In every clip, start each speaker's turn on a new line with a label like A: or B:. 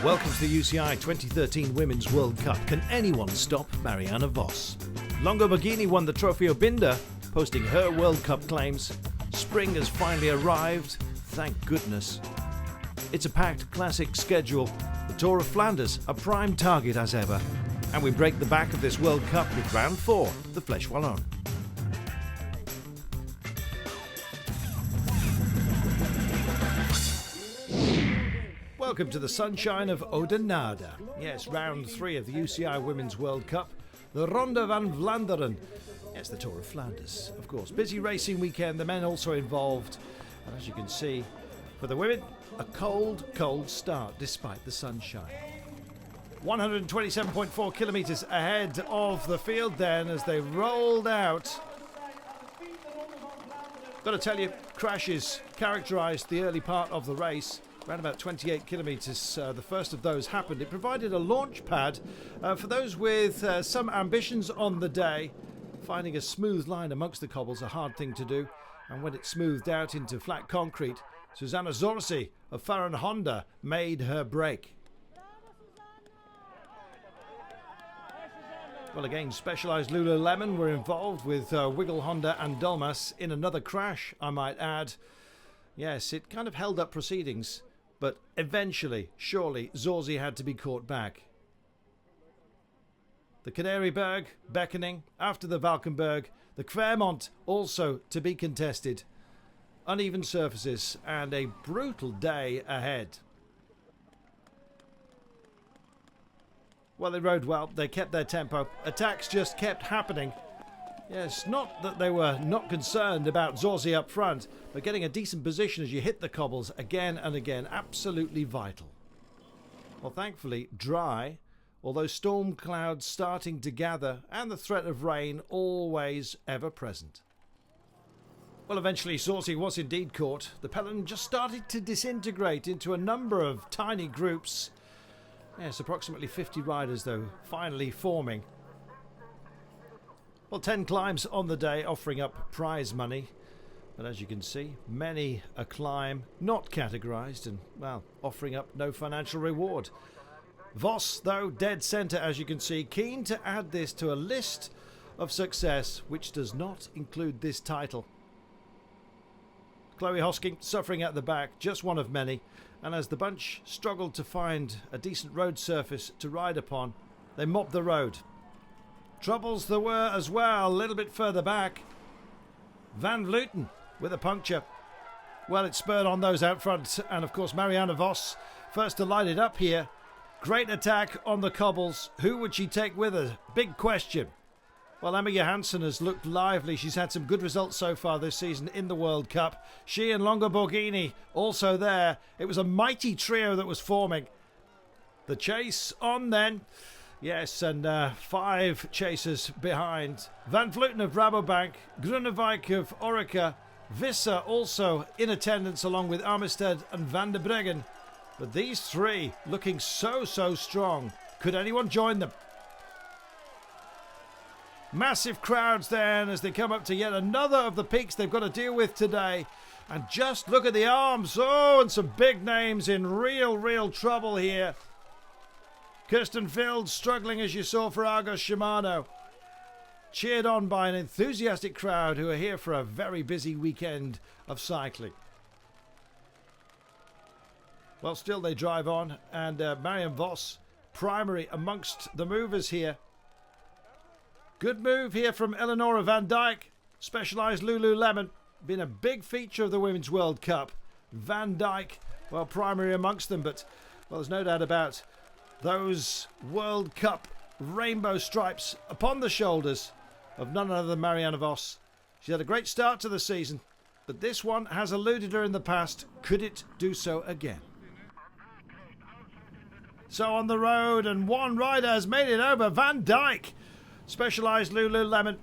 A: Welcome to the UCI 2013 Women's World Cup. Can anyone stop Marianne Vos? Longo Borghini won the Trofeo Binder, posting her World Cup claims. Spring has finally arrived, thank goodness. It's a packed classic schedule. The Tour of Flanders, a prime target as ever. And we break the back of this World Cup with round 4, the Flèche Wallonne. Welcome to the sunshine of Oudenaarde. Yes, round 3 of the UCI Women's World Cup, the Ronde van Vlaanderen. Yes, the Tour of Flanders, of course. Busy racing weekend, the men also involved. And as you can see, for the women, a cold, cold start despite the sunshine. 127.4 kilometres ahead of the field then as they rolled out. Got to tell you, crashes characterised the early part of the race. Around about 28 kilometres, the first of those happened. It provided a launch pad for those with some ambitions on the day. Finding a smooth line amongst the cobbles, a hard thing to do. And when it smoothed out into flat concrete, Susanna Zorzi of Farron Honda made her break. Well, again, Specialized Lululemon were involved with Wiggle Honda and Dulmas in another crash, I might add. Yes, it kind of held up proceedings. But eventually, surely, Zorzi had to be caught back. The Canaryberg beckoning after the Valkenburg. The Clermont also to be contested. Uneven surfaces and a brutal day ahead. Well, they rode well. They kept their tempo. Attacks just kept happening. Yes, not that they were not concerned about Zorzi up front, but getting a decent position as you hit the cobbles again and again, absolutely vital. Well, thankfully, dry, although storm clouds starting to gather and the threat of rain always ever present. Well, eventually Zorzi was indeed caught. The peloton just started to disintegrate into a number of tiny groups. Yes, approximately 50 riders, though, finally forming. Well, 10 climbs on the day, offering up prize money. But as you can see, many a climb not categorised and, well, offering up no financial reward. Vos, though, dead centre, as you can see, keen to add this to a list of success, which does not include this title. Chloe Hosking suffering at the back, just one of many. And as the bunch struggled to find a decent road surface to ride upon, they mopped the road. Troubles there were as well, a little bit further back. Van Vleuten with a puncture. Well, it spurred on those out front. And of course, Marianne Vos first to light it up here. Great attack on the cobbles. Who would she take with her? Big question. Well, Emma Johansson has looked lively. She's had some good results so far this season in the World Cup. She and Longo Borghini also there. It was a mighty trio that was forming. The chase on then. Yes, and 5 chasers behind. Van Vleuten of Rabobank, Grunewijk of Orica, Visser also in attendance along with Armistead and Van der Breggen. But these 3 looking so strong. Could anyone join them? Massive crowds then as they come up to yet another of the peaks they've got to deal with today. And just look at the arms. Oh, and some big names in real trouble here. Kirsten Fields struggling, as you saw, for Argos Shimano. Cheered on by an enthusiastic crowd who are here for a very busy weekend of cycling. Well, still they drive on, and Marianne Vos, primary amongst the movers here. Good move here from Eleonora Van Dijk. Specialised Lululemon, been a big feature of the Women's World Cup. Van Dijk, well, primary amongst them, but well, there's no doubt about those World Cup rainbow stripes upon the shoulders of none other than Marianne Vos. She had a great start to the season, but this one has eluded her in the past. Could it do so again? So on the road, and one rider has made it over, Van Dijk. Specialised Lululemon.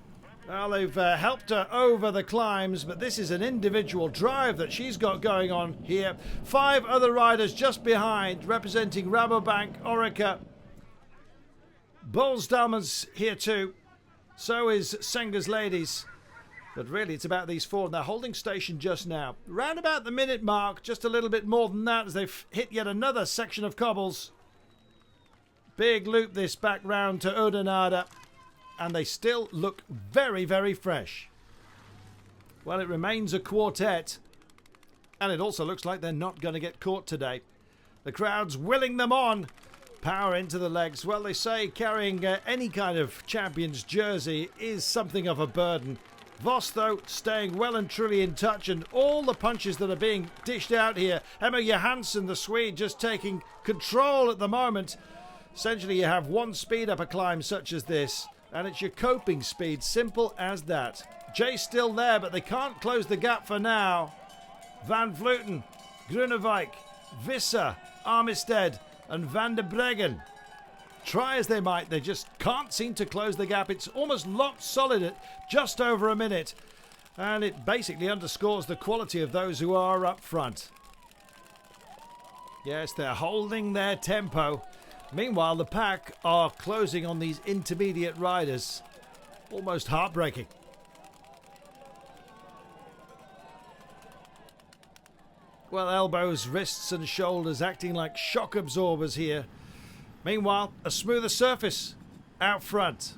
A: Well, they've helped her over the climbs, but this is an individual drive that she's got going on here. 5 other riders just behind, representing Rabobank, Orica. Bulls Dalman's here too. So is Senga's Ladies. But really, it's about these four, and they're holding station just now. Round about the minute mark, just a little bit more than that, as they've hit yet another section of cobbles. Big loop this back round to Oudenaarde, and they still look very, very fresh. Well, it remains a quartet, and it also looks like they're not going to get caught today. The crowd's willing them on. Power into the legs. Well, they say carrying any kind of champion's jersey is something of a burden. Vos, though, staying well and truly in touch, and all the punches that are being dished out here. Emma Johansson, the Swede, just taking control at the moment. Essentially, you have one speed up a climb such as this, and it's your coping speed, simple as that. Jay's still there, but they can't close the gap for now. Van Vleuten, Grunewijk, Visser, Armistead, and Van der Breggen. Try as they might, they just can't seem to close the gap. It's almost locked solid at just over a minute, and it basically underscores the quality of those who are up front. Yes, they're holding their tempo. Meanwhile, the pack are closing on these intermediate riders. Almost heartbreaking. Well, elbows, wrists and shoulders acting like shock absorbers here. Meanwhile, a smoother surface out front.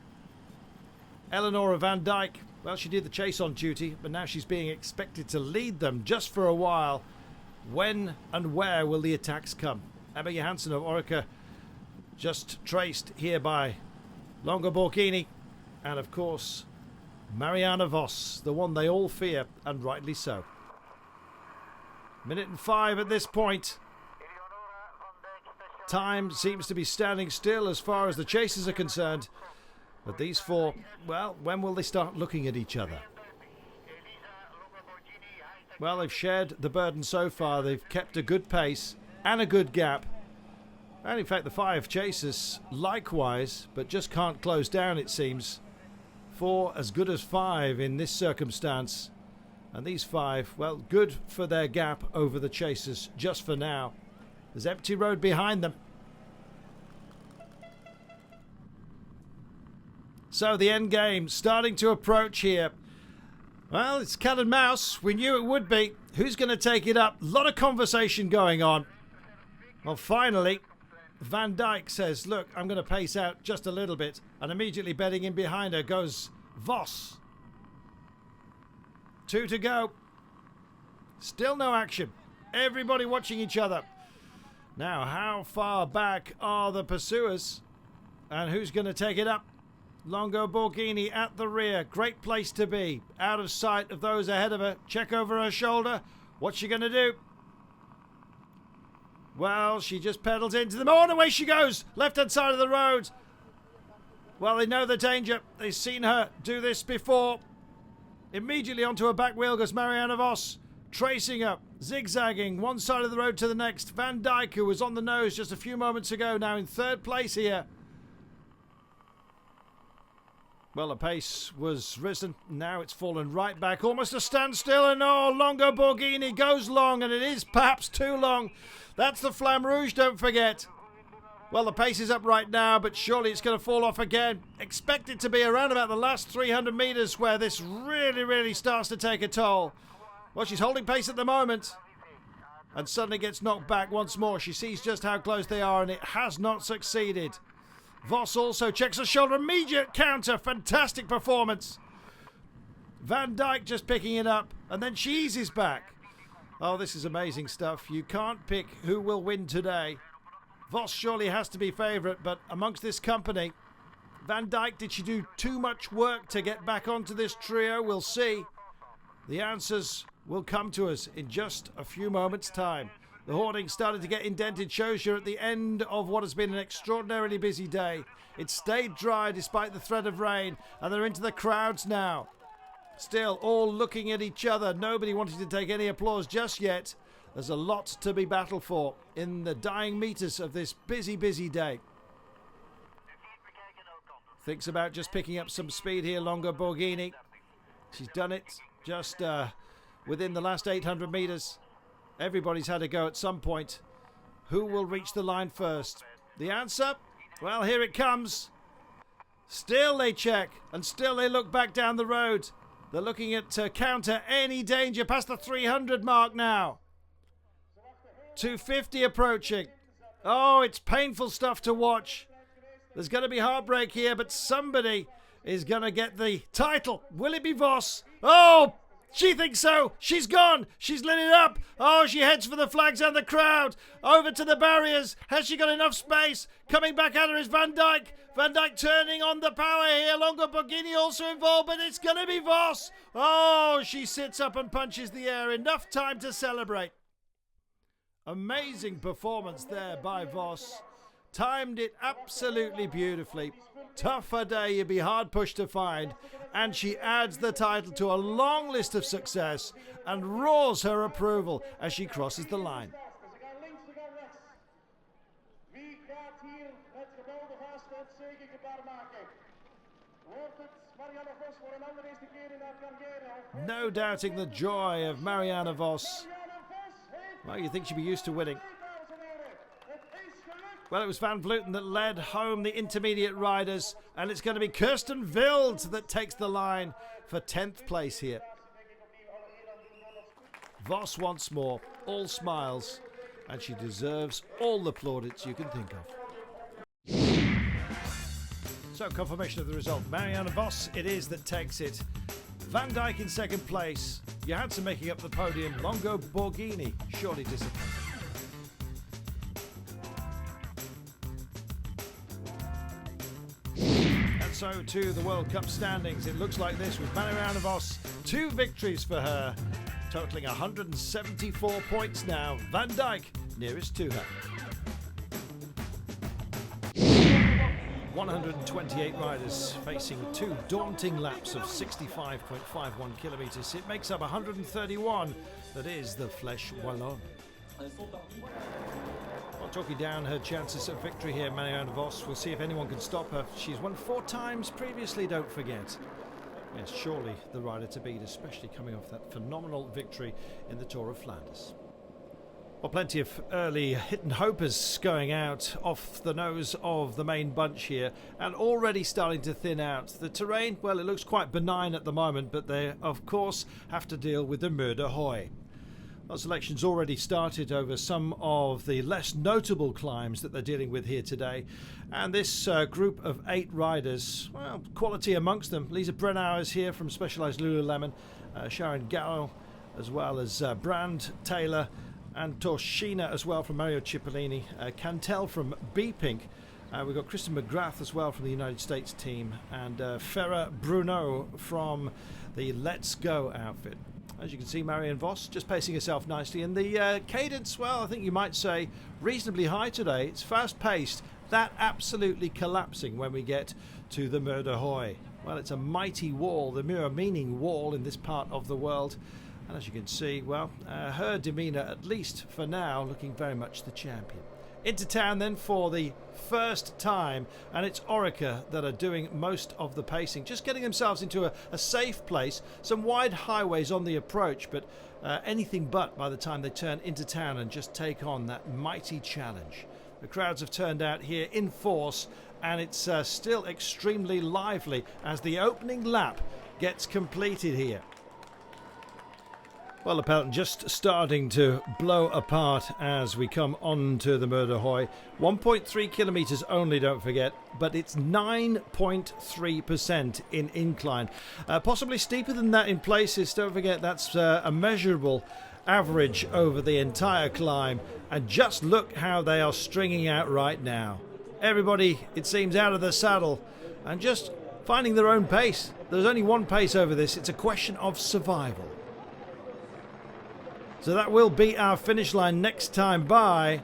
A: Eleonora van Dijk, well, she did the chase on duty, but now she's being expected to lead them just for a while. When and where will the attacks come? Emma Johansson of Orica just traced here by Longo Borghini. And of course, Marianne Vos, the one they all fear, and rightly so. Minute and 5 at this point. Time seems to be standing still as far as the chasers are concerned. But these four, well, when will they start looking at each other? Well, they've shared the burden so far. They've kept a good pace and a good gap. And in fact, the 5 chasers likewise, but just can't close down, it seems. 4 as good as 5 in this circumstance. And these 5, well, good for their gap over the chasers just for now. There's empty road behind them. So the end game starting to approach here. Well, it's cat and mouse. We knew it would be. Who's going to take it up? A lot of conversation going on. Well, finally, Van Dijk says, look, I'm going to pace out just a little bit. And immediately bedding in behind her goes Vos. 2 to go. Still no action. Everybody watching each other. Now, how far back are the pursuers? And who's going to take it up? Longo Borghini at the rear. Great place to be. Out of sight of those ahead of her. Check over her shoulder. What's she going to do? Well, she just pedals into them. Oh, and away she goes. Left-hand side of the road. Well, they know the danger. They've seen her do this before. Immediately onto her back wheel goes Marianne Vos. Tracing up, zigzagging one side of the road to the next. Van Dijk, who was on the nose just a few moments ago, now in 3rd place here. Well, the pace was risen. Now it's fallen right back. Almost a standstill. And oh, Longo Borghini goes long, and it is perhaps too long. That's the Flamme Rouge, don't forget. Well, the pace is up right now, but surely it's going to fall off again. Expect it to be around about the last 300 metres where this really starts to take a toll. Well, she's holding pace at the moment. And suddenly gets knocked back once more. She sees just how close they are, and it has not succeeded. Vos also checks her shoulder. Immediate counter. Fantastic performance. Van Dijk just picking it up. And then she eases back. Oh, this is amazing stuff. You can't pick who will win today. Vos surely has to be favourite, but amongst this company, Van Dijk, did she do too much work to get back onto this trio? We'll see. The answers will come to us in just a few moments' time. The hoarding started to get indented. Shows you at the end of what has been an extraordinarily busy day. It stayed dry despite the threat of rain, and they're into the crowds now. Still all looking at each other. Nobody wanting to take any applause just yet. There's a lot to be battled for in the dying metres of this busy day. Thinks about just picking up some speed here, Longo Borghini. She's done it just within the last 800 metres. Everybody's had a go at some point. Who will reach the line first? The answer? Well, here it comes. Still they check, and still they look back down the road. They're looking at counter any danger past the 300 mark now. 250 approaching. Oh, it's painful stuff to watch. There's going to be heartbreak here, but somebody is going to get the title. Will it be Vos? Oh, she thinks so. She's gone. She's lit it up. Oh, she heads for the flags and the crowd. Over to the barriers. Has she got enough space? Coming back at her is Van Dijk. Van Dijk turning on the power here. Longo Borghini also involved, but it's going to be Vos. Oh, she sits up and punches the air. Enough time to celebrate. Amazing performance there by Vos. Timed it absolutely beautifully. Tougher day you'd be hard pushed to find. And she adds the title to a long list of success and roars her approval as she crosses the line. No doubting the joy of Marianne Vos. Well, you think she'd be used to winning. Well, it was Van Vleuten that led home the intermediate riders, and it's going to be Kirsten Wild that takes the line for 10th place here. Vos once more, all smiles, and she deserves all the plaudits you can think of. So, confirmation of the result. Marianne Vos it is that takes it. Van Dijk in second place. Johansson making up the podium. Longo Borghini surely disappointed. And so to the World Cup standings. It looks like this with Marianne Vos. 2 victories for her, totaling 174 points now. Van Dijk nearest to her. 128 riders facing 2 daunting laps of 65.51 kilometres. It makes up 131. That is the Flèche Wallonne. Well, talking down her chances of victory here, Marianne Vos. We'll see if anyone can stop her. She's won 4 times previously, don't forget. Yes, surely the rider to beat, especially coming off that phenomenal victory in the Tour of Flanders. Well, plenty of early hidden hopers going out off the nose of the main bunch here and already starting to thin out. The terrain, well, it looks quite benign at the moment, but they, of course, have to deal with the Mur de Huy. Well, selection's already started over some of the less notable climbs that they're dealing with here today. And this group of 8 riders, well, quality amongst them. Lisa Brennauer is here from Specialized Lululemon, Sharon Gallo, as well as Brand Taylor, and Torshina as well from Mario Cipollini, Cantel from B-Pink. We've got Kristen McGrath as well from the United States team, and Farah Bruno from the Let's Go outfit. As you can see, Marianne Vos just pacing herself nicely, and the cadence, well, I think you might say reasonably high today. It's fast paced, that absolutely collapsing when we get to the Mur de Huy. Well, it's a mighty wall, the Mur meaning wall in this part of the world. And as you can see, well, her demeanour, at least for now, looking very much the champion. Into town then for the first time, and it's Orica that are doing most of the pacing, just getting themselves into a safe place. Some wide highways on the approach, but anything but by the time they turn into town and just take on that mighty challenge. The crowds have turned out here in force, and it's still extremely lively as the opening lap gets completed here. Well, the peloton just starting to blow apart as we come on to the Mur de Huy. 1.3 kilometres only, don't forget, but it's 9.3% in incline. Possibly steeper than that in places, don't forget that's a measurable average over the entire climb. And just look how they are stringing out right now. Everybody, it seems, out of the saddle and just finding their own pace. There's only one pace over this. It's a question of survival. So that will be our finish line next time by.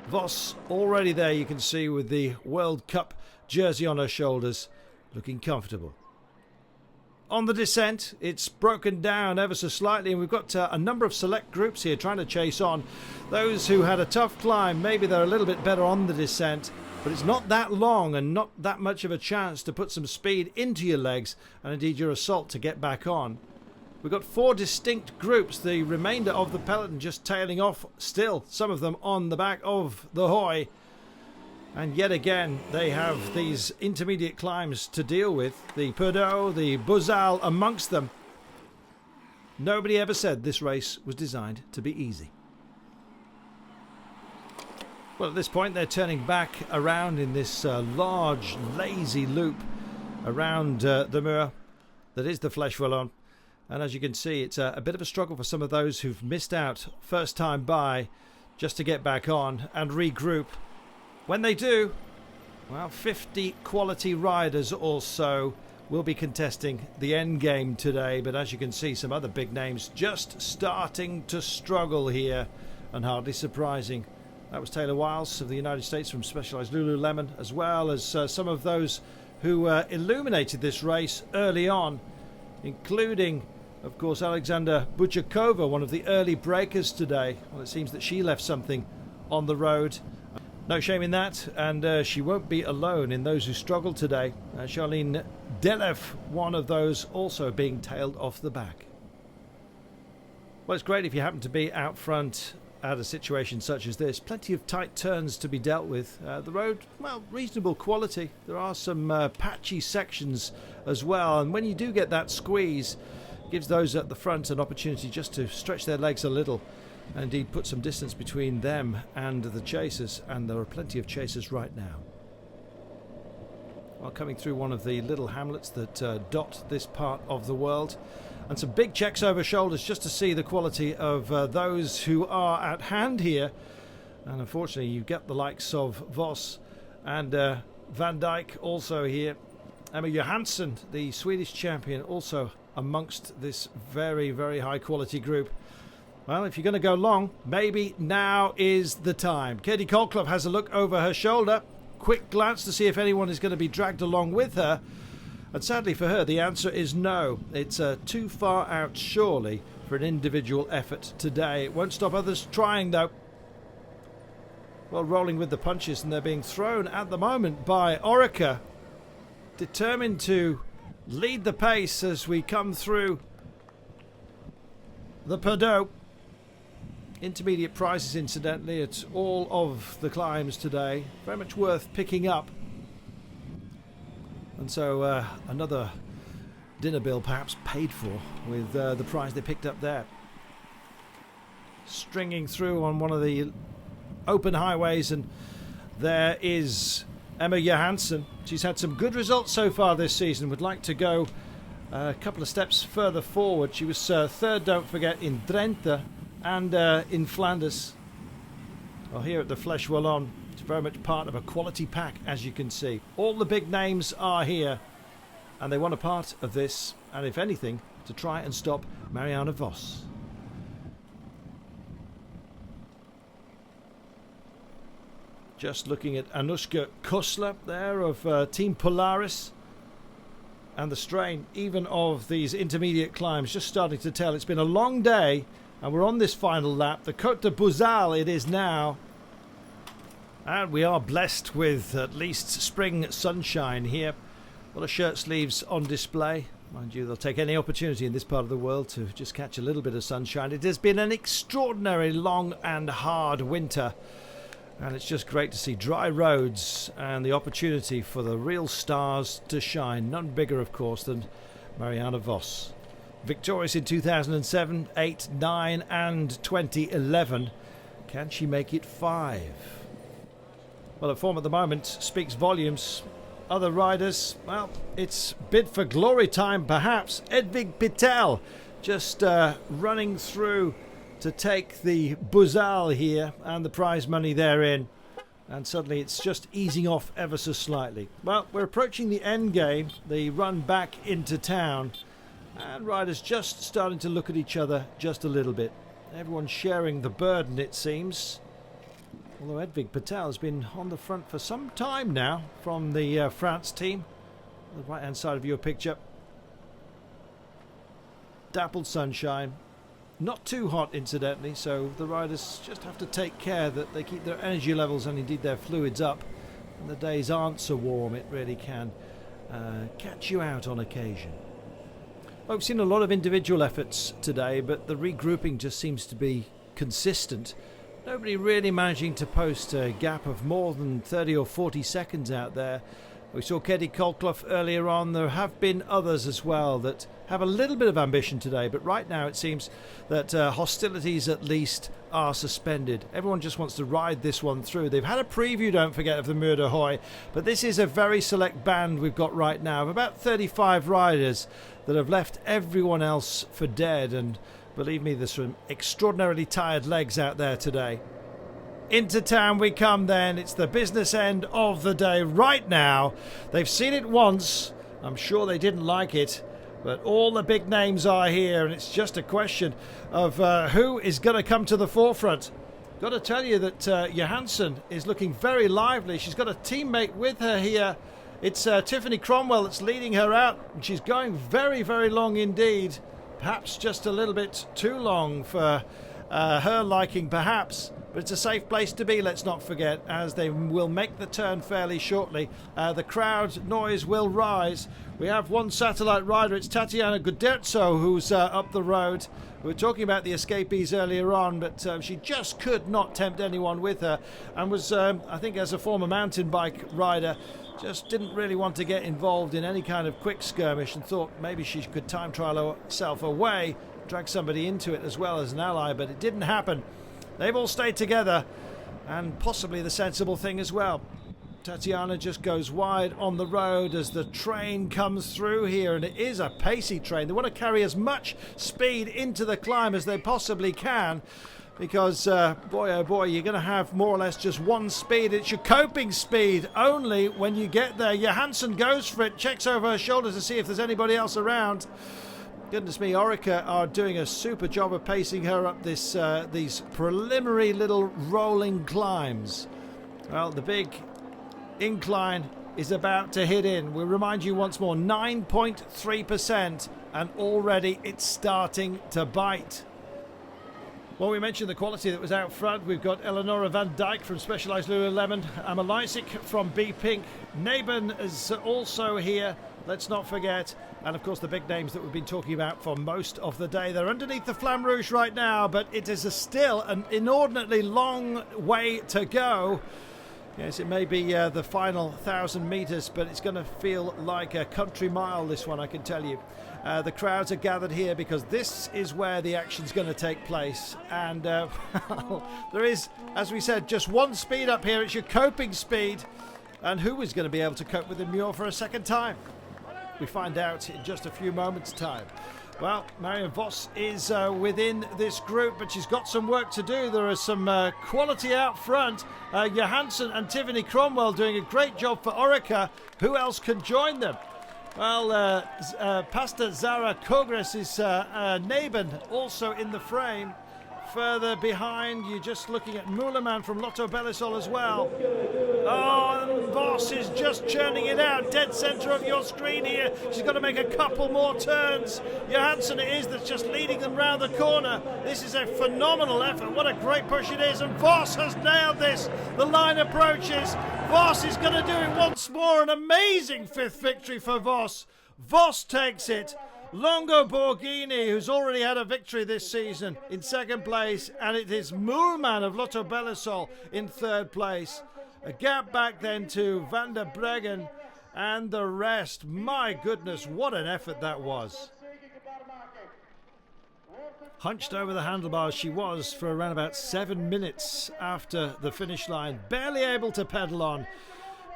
A: Vos already there, you can see, with the World Cup jersey on her shoulders, looking comfortable. On the descent, it's broken down ever so slightly, and we've got a number of select groups here trying to chase on. Those who had a tough climb, maybe they're a little bit better on the descent, but it's not that long and not that much of a chance to put some speed into your legs and indeed your assault to get back on. We've got 4 distinct groups, the remainder of the peloton just tailing off still, some of them on the back of the Huy. And yet again, they have these intermediate climbs to deal with. The Podium, the Buzal amongst them. Nobody ever said this race was designed to be easy. Well, at this point they're turning back around in this large, lazy loop around the Mur that is the Flèche Wallonne. And as you can see, it's a bit of a struggle for some of those who've missed out first time by, just to get back on and regroup. When they do, well, 50 quality riders or so will be contesting the end game today. But as you can see, some other big names just starting to struggle here, and hardly surprising. That was Taylor Wiles of the United States from Specialized Lululemon, as well as some of those who illuminated this race early on, including, of course, Alexandra Buchakova, one of the early breakers today. Well, it seems that she left something on the road. No shame in that, and she won't be alone in those who struggled today. Charlene Delev, one of those also being tailed off the back. Well, it's great if you happen to be out front at a situation such as this. Plenty of tight turns to be dealt with. The road, well, reasonable quality. There are some patchy sections as well, and when you do get that squeeze, it gives those at the front an opportunity just to stretch their legs a little, and indeed put some distance between them and the chasers, and there are plenty of chasers right now. While coming through one of the little hamlets that dot this part of the world, and some big checks over shoulders just to see the quality of those who are at hand here. And unfortunately you get the likes of Vos and Van Dijk also here. Emma Johansson, the Swedish champion, also amongst this very, very high quality group. Well, if you're going to go long, maybe now is the time. Katie Colclough has a look over her shoulder. Quick glance to see if anyone is going to be dragged along with her. And sadly for her, the answer is no. It's too far out, surely, for an individual effort today. It won't stop others trying, though. Well, rolling with the punches, and they're being thrown at the moment by Orica, determined to lead the pace as we come through the Podium. Intermediate prizes, incidentally, at all of the climbs today. Very much worth picking up. And so another dinner bill perhaps paid for with the prize they picked up there. Stringing through on one of the open highways, and there is Emma Johansson. She's had some good results so far this season. Would like to go a couple of steps further forward. She was third, don't forget, in Drenthe and in Flanders. Well, here at the Flèche Wallonne, it's very much part of a quality pack, as you can see. All the big names are here, and they want a part of this, and if anything, to try and stop Marianne Vos. Just looking at Anushka Kusler there of Team Polaris, and the strain even of these intermediate climbs just starting to tell. It's been a long day, and we're on this final lap. The Côte de Bouzal it is now. And we are blessed with at least spring sunshine here. A lot of shirt sleeves on display. Mind you, they'll take any opportunity in this part of the world to just catch a little bit of sunshine. It has been an extraordinary long and hard winter. And it's just great to see dry roads and the opportunity for the real stars to shine. None bigger, of course, than Marianne Vos. Victorious in 2007, 8, 9 and 2011. Can she make it 5? Well, her form at the moment speaks volumes. Other riders, well, it's bid for glory time perhaps. Edvig Pitel just running through to take the Bouzal here and the prize money therein. And suddenly it's just easing off ever so slightly. Well, we're approaching the end game, the run back into town. And riders just starting to look at each other just a little bit. Everyone's sharing the burden, it seems. Although Edvig Patel has been on the front for some time now from the France team. The right hand side of your picture. Dappled sunshine. Not too hot, incidentally, so the riders just have to take care that they keep their energy levels and indeed their fluids up. And the days aren't so warm, it really can catch you out on occasion. Well, we've seen a lot of individual efforts today, but the regrouping just seems to be consistent. Nobody really managing to post a gap of more than 30 or 40 seconds out there. We saw Katie Colclough earlier on. There have been others as well that have a little bit of ambition today, but right now it seems that hostilities at least are suspended. Everyone just wants to ride this one through. They've had a preview, don't forget, of the Mur de Huy, but this is a very select band we've got right now of about 35 riders that have left everyone else for dead, and believe me, there's some extraordinarily tired legs out there today. Into town we come then. It's the business end of the day right now. They've seen it once. I'm sure they didn't like it, but all the big names are here, and it's just a question of who is going to come to the forefront. Got to tell you that Johansson is looking very lively. She's got a teammate with her here. It's Tiffany Cromwell that's leading her out, and she's going very, very long indeed. Perhaps just a little bit too long for her liking, perhaps. But it's a safe place to be, let's not forget, as they will make the turn fairly shortly. The crowd noise will rise. We have one satellite rider. It's Tatiana Guderzo who's up the road. We were talking about the escapees earlier on, but she just could not tempt anyone with her, and was, I think, as a former mountain bike rider, just didn't really want to get involved in any kind of quick skirmish, and thought maybe she could time trial herself away, drag somebody into it as well as an ally, but it didn't happen. They've all stayed together, and possibly the sensible thing as well. Tatiana just goes wide on the road as the train comes through here, and it is a pacey train. They want to carry as much speed into the climb as they possibly can, because boy oh boy, you're going to have more or less just one speed. It's your coping speed only when you get there. Johansson goes for it, checks over her shoulder to see if there's anybody else around. Goodness me, Orica are doing a super job of pacing her up this these preliminary little rolling climbs. Well, the big incline is about to hit in. We'll remind you once more, 9.3%, and already it's starting to bite. Well, we mentioned the quality that was out front. We've got Eleonora van Dijk from Specialized Lululemon, Emma Leisik from B Pink, Naben is also here, let's not forget, and of course the big names that we've been talking about for most of the day. They're underneath the Flamme Rouge right now, but it is still an inordinately long way to go. Yes, it may be the final 1,000 metres, but it's going to feel like a country mile, this one, I can tell you. The crowds are gathered here because this is where the action's going to take place. And there is, as we said, just one speed up here. It's your coping speed. And who is going to be able to cope with the Mur for a second time? We find out in just a few moments' time. Well, Marion Vos is within this group, but she's got some work to do. There is some quality out front. Johansson and Tiffany Cromwell doing a great job for Orica. Who else can join them? Well, Pastor Zara Kogres is Naben also in the frame. Further behind, you're just looking at Mouleman from Lotto Belisol as well. Oh, and Vos is just churning it out. Dead centre of your screen here. She's got to make a couple more turns. Johansson it is that's just leading them round the corner. This is a phenomenal effort. What a great push it is. And Vos has nailed this. The line approaches. Vos is going to do it once more. An amazing fifth victory for Vos. Vos takes it. Longo Borghini, who's already had a victory this season, in second place, and it is Moolman of Lotto Belisol in third place. A gap back then to Van der Breggen and the rest. My goodness, what an effort that was. Hunched over the handlebars she was for around about 7 minutes after the finish line, barely able to pedal on,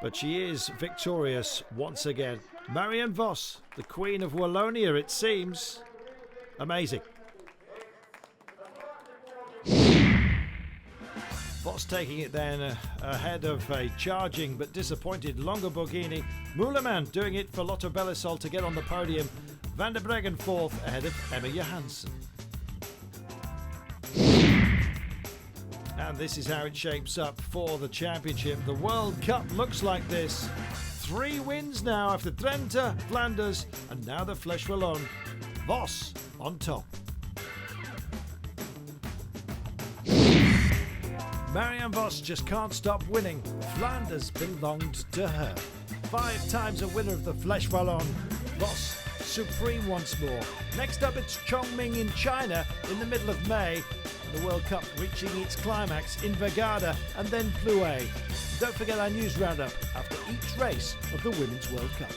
A: but she is victorious once again. Marion Vos, the Queen of Wallonia, it seems. Amazing. Vos taking it then ahead of a charging but disappointed Longo Borghini. Mouleman doing it for Lotto Belisol to get on the podium. Van der Breggen fourth ahead of Emma Johansson. And this is how it shapes up for the championship. The World Cup looks like this. 3 wins now after Drenthe, Flanders, and now the Flèche Wallonne. Vos on top. Marianne Vos just can't stop winning. Flanders belonged to her. 5 times a winner of the Flèche Wallonne. Vos supreme once more. Next up it's Chongming in China in the middle of May. The World Cup reaching its climax in Vegada and then Plouay. don't forget our news roundup after each race of the Women's World Cup.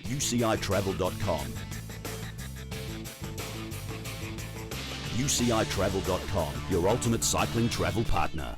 B: UCItravel.com. UCItravel.com, your ultimate cycling travel partner.